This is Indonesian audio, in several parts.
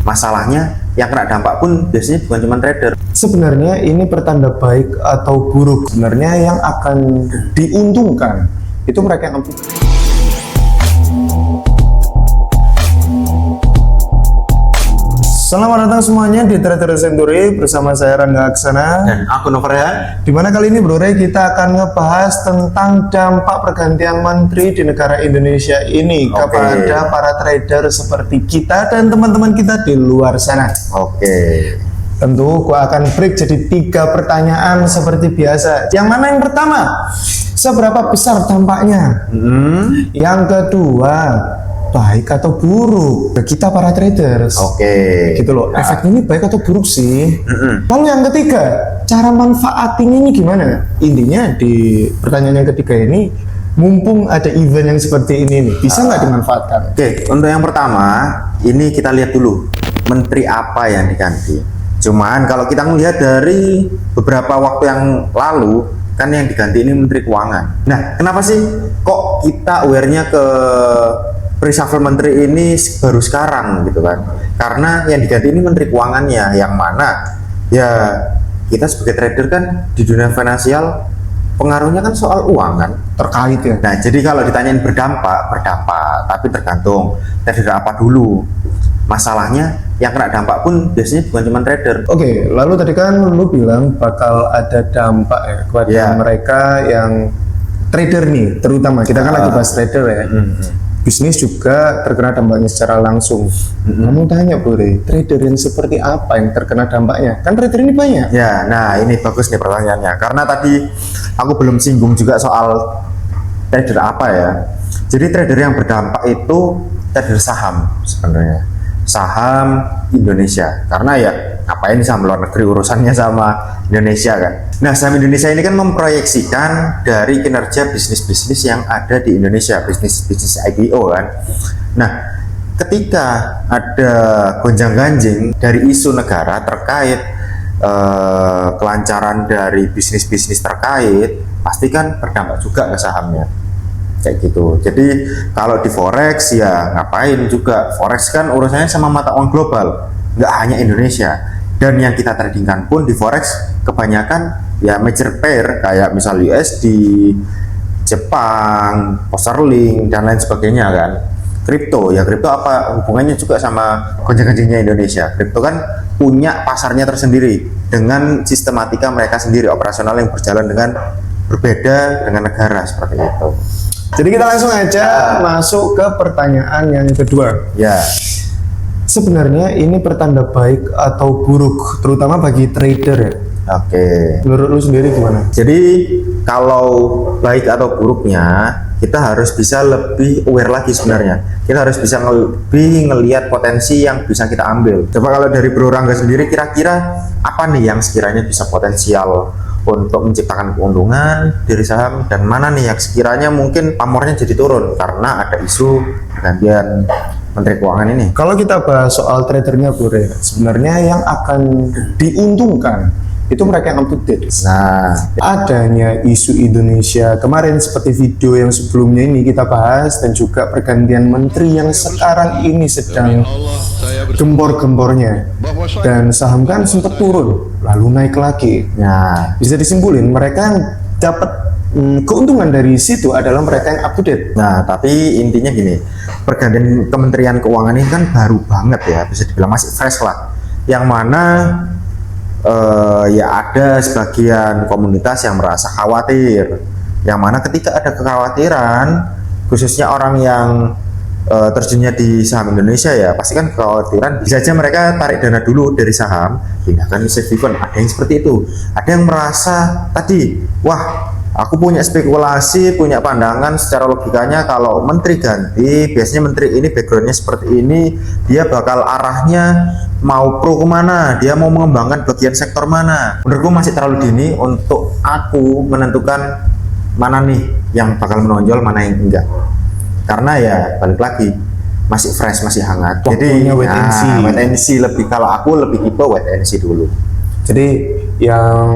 Masalahnya yang kena dampak pun biasanya bukan cuma trader. Sebenarnya ini pertanda baik atau buruk? Sebenarnya yang akan diuntungkan itu mereka yang akan. Selamat datang semuanya di Trader Century bersama saya Rangga Aksana Dan aku Novrea. Dimana kali ini Bro Ray kita akan ngebahas tentang dampak pergantian menteri di negara Indonesia ini kepada para trader seperti kita dan teman-teman kita di luar sana. Tentu gua akan break jadi 3 pertanyaan seperti biasa. Yang mana yang pertama, seberapa besar dampaknya? Yang kedua, baik atau buruk bagi kita para traders? Gitu loh. Efeknya ini baik atau buruk sih? Lalu yang ketiga, cara manfaatinnya ini gimana? Intinya di pertanyaan yang ketiga ini, mumpung ada event yang seperti ini nih, bisa nggak dimanfaatkan? Untuk yang pertama, ini kita lihat dulu menteri apa yang diganti. Cuman kalau kita melihat dari beberapa waktu yang lalu, kan yang diganti ini Menteri Keuangan. Nah, kenapa sih kok kita aware-nya ke reshuffle menteri ini baru sekarang gitu kan? Karena yang diganti ini Menteri Keuangannya, yang mana ya kita sebagai trader kan di dunia finansial pengaruhnya kan soal uang kan Terkait ya. Nah, jadi kalau ditanyain berdampak, tapi tergantung trader apa dulu. Masalahnya yang kena dampak pun biasanya bukan cuma trader. Lalu tadi kan lu bilang bakal ada dampak ya kepada mereka yang trader nih, terutama kita kan lagi bahas trader ya. Bisnis juga terkena dampaknya secara langsung. Kamu tanya boleh, trader yang seperti apa yang terkena dampaknya? Kan trader ini banyak. Ya, nah ini bagus nih pertanyaannya. Karena tadi aku belum singgung juga soal trader apa ya. Jadi trader yang berdampak itu trader saham sebenarnya. Saham Indonesia. Karena ya ngapain saham luar negeri urusannya sama Indonesia kan. Nah, saham Indonesia ini kan memproyeksikan dari kinerja bisnis-bisnis yang ada di Indonesia, bisnis-bisnis IPO kan. Nah, ketika ada gonjang-ganjing dari isu negara terkait kelancaran dari bisnis-bisnis terkait, pasti kan berdampak juga ke sahamnya. Kayak gitu. Jadi kalau di forex ya ngapain juga, forex kan urusannya sama mata uang global, nggak hanya Indonesia. Dan yang kita tradingkan pun di forex kebanyakan ya major pair kayak misal USD, Jepang, Sterling dan lain sebagainya kan. Kripto apa hubungannya juga sama gonjang-ganjingnya Indonesia. Kripto kan punya pasarnya tersendiri dengan sistematika mereka sendiri, operasional yang berjalan dengan berbeda dengan negara seperti itu. Jadi kita langsung aja masuk ke pertanyaan yang kedua. Ya. Sebenarnya ini pertanda baik atau buruk, terutama bagi trader ya. Menurut lu sendiri gimana? Jadi kalau baik atau buruknya, kita harus bisa lebih aware lagi sebenarnya. Kita harus bisa lebih ngelihat potensi yang bisa kita ambil. Coba kalau dari Bro Rangga sendiri, kira-kira apa nih yang sekiranya bisa potensial untuk menciptakan keuntungan dari saham, dan mana nih yang sekiranya mungkin pamornya jadi turun karena ada isu pergantian Menteri Keuangan ini? Kalau kita bahas soal tradernya Bro, sebenarnya yang akan diuntungkan itu mereka yang up to date. Nah, adanya isu Indonesia kemarin seperti video yang sebelumnya ini kita bahas, dan juga pergantian menteri yang sekarang ini sedang gempor-gempornya, dan saham kan sempat turun lalu naik lagi. Nah, bisa disimpulin mereka yang dapat keuntungan dari situ adalah mereka yang up to date. Nah, tapi intinya gini, pergantian Kementerian Keuangan ini kan baru banget ya, bisa dibilang masih fresh lah. Yang mana ya ada sebagian komunitas yang merasa khawatir, yang mana ketika ada kekhawatiran, khususnya orang yang terjunnya di saham Indonesia ya, pasti kan kekhawatiran bisa aja mereka tarik dana dulu dari saham, pindahkan ke safe haven. Ada yang seperti itu, ada yang merasa tadi, wah aku punya spekulasi, punya pandangan secara logikanya kalau menteri ganti, biasanya menteri ini backgroundnya seperti ini, dia bakal arahnya mau pro kemana, dia mau mengembangkan bagian sektor mana. Menurutku masih terlalu dini untuk aku menentukan mana nih yang bakal menonjol, mana yang enggak. Karena ya balik lagi, masih fresh, masih hangat. Jadi wait and see lebih, kalau aku lebih tipe wait and see dulu. Jadi yang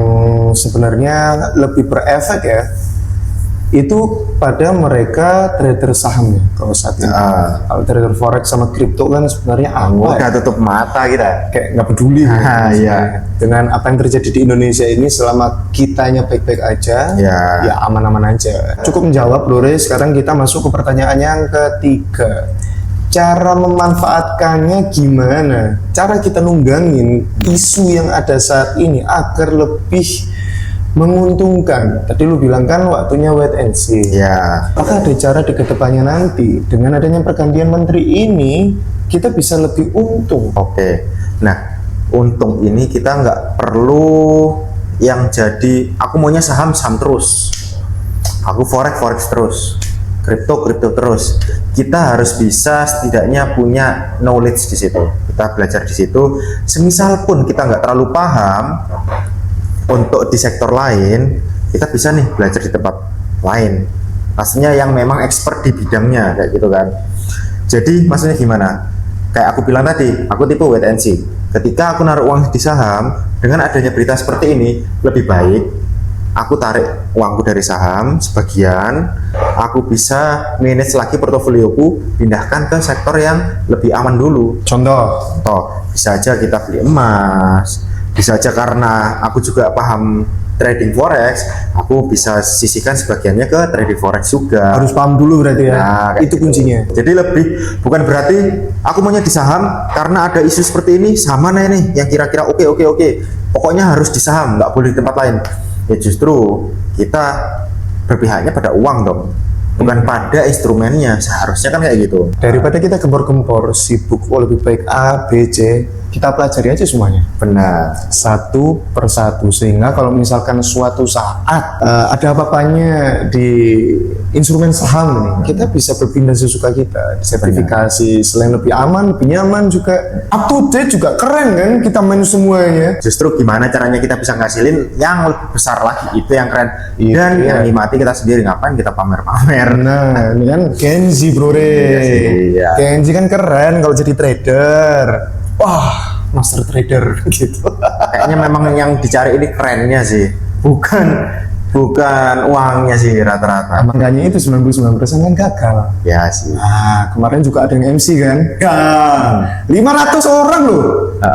sebenarnya lebih berefek ya itu pada mereka trader saham ya kalau saat ini. Kalau trader forex sama kripto kan sebenarnya Udah tutup mata kita. kayak nggak peduli ya, Iya. sebenarnya. Dengan apa yang terjadi di Indonesia ini, selama kitanya baik-baik aja, Ya. ya aman-aman aja. Cukup menjawab, Lore. Sekarang kita masuk ke pertanyaan yang ketiga. Cara memanfaatkannya gimana? Cara kita nunggangin isu yang ada saat ini agar lebih menguntungkan. Tadi lu bilang kan waktunya wait and see. Ya. Apakah ada cara di kedepannya nanti dengan adanya pergantian menteri ini kita bisa lebih untung? Oke. Nah, untung ini kita nggak perlu yang jadi aku maunya saham terus. Aku forex terus. Kripto terus. Kita harus bisa setidaknya punya knowledge di situ. Kita belajar di situ. Semisal pun kita nggak terlalu paham untuk di sektor lain, kita bisa nih belajar di tempat lain. Pastinya yang memang expert di bidangnya kayak gitu kan. Jadi maksudnya gimana? Kayak aku bilang tadi, aku tipe wait and see. Ketika aku naruh uang di saham, dengan adanya berita seperti ini, lebih baik aku tarik uangku dari saham sebagian, aku bisa manage lagi portofolioku, pindahkan ke sektor yang lebih aman dulu. Contoh, Bisa aja kita beli emas, bisa aja karena aku juga paham trading forex, aku bisa sisihkan sebagiannya ke trading forex juga. harus paham dulu berarti ya. Nah, kayak Itu gitu. kuncinya. Jadi lebih bukan berarti aku maunya di saham karena ada isu seperti ini, sama nih yang kira-kira oke. Pokoknya harus di saham, nggak boleh di tempat lain. Ya justru kita berpihaknya pada uang dong, bukan pada instrumennya. Seharusnya kan kayak gitu. Daripada kita gempor-gempor sibuk, lebih baik A, B, C, kita pelajari aja semuanya Benar. satu persatu, sehingga kalau misalkan suatu saat ada apa-apanya di instrumen saham ini, kita bisa berpindah sesuka kita, sertifikasi. Selain lebih aman, lebih nyaman, juga up to date, juga keren kan kita main semuanya. Justru gimana caranya kita bisa ngasilin yang lebih besar lagi, itu yang keren. Iya. Dan yang nikmati kita sendiri, ngapain kita pamer-pamer. Nah, ini kan Kenzi bro Iya sih, iya. Kenzi kan keren kalau jadi trader. Wah, master trader gitu. Kayaknya memang yang dicari ini kerennya sih, bukan uangnya sih rata-rata. Makanya itu 99% kan gagal. Ya sih. Nah, kemarin juga ada yang MC kan? 500 orang loh.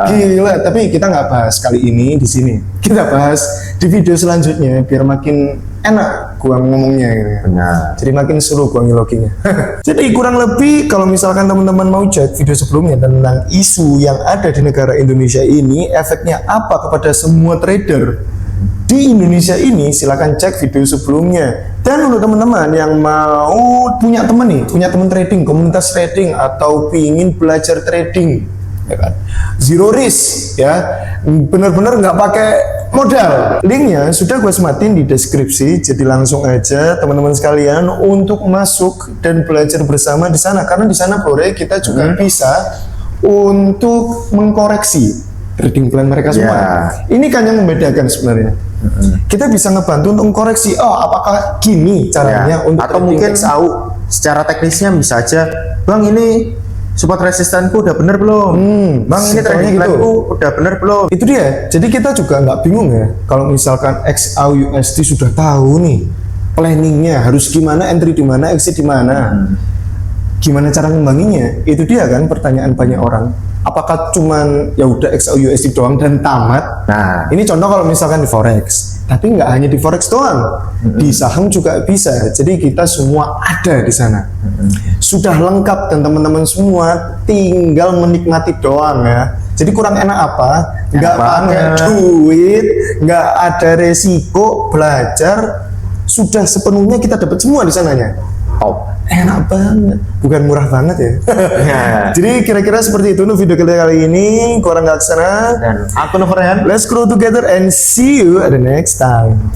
Gila, tapi kita nggak bahas kali ini di sini. Kita bahas di video selanjutnya biar makin enak gua ngomongnya gitu. Benar. Jadi makin seru gua ngeloginya. Jadi kurang lebih kalau misalkan teman-teman mau cek video sebelumnya tentang isu yang ada di negara Indonesia ini, efeknya apa kepada semua trader di Indonesia ini, silakan cek video sebelumnya. Dan untuk teman-teman yang mau punya teman trading, komunitas trading, atau ingin belajar trading, ya kan, zero risk ya, benar-benar nggak pakai modal. Linknya sudah gue sematin di deskripsi, jadi langsung aja teman-teman sekalian untuk masuk dan belajar bersama di sana, karena di sana Bore kita juga bisa untuk mengkoreksi trading plan mereka semua. Ini kan yang membedakan sebenarnya. Kita bisa ngebantu untuk mengkoreksi, apakah gini caranya untuk atau trading mungkin XAU. secara teknisnya bisa aja, Bang ini support resistanku udah bener belum? Bang ini simpelnya trading gitu. planku udah bener belum? Itu dia. Jadi kita juga nggak bingung ya kalau misalkan XAU USD sudah tahu nih planningnya harus gimana, entry di mana, exit di mana, gimana cara ngembanginnya. Itu dia kan pertanyaan banyak orang. Apakah cuman ya udah XAU USD doang dan tamat? Nah, Ini contoh kalau misalkan di forex, tapi nggak hanya di forex doang, di saham juga bisa. Jadi kita semua ada di sana, sudah lengkap dan teman-teman semua tinggal menikmati doang ya. Jadi kurang enak apa? Nggak pakai duit, nggak ada resiko, belajar sudah sepenuhnya kita dapat semua di sananya. Enak banget, bukan murah banget ya. Jadi kira-kira seperti itu untuk video kali ini. Kurang nggak kesana. dan aku Novorhan. Let's grow together and see you at the next time.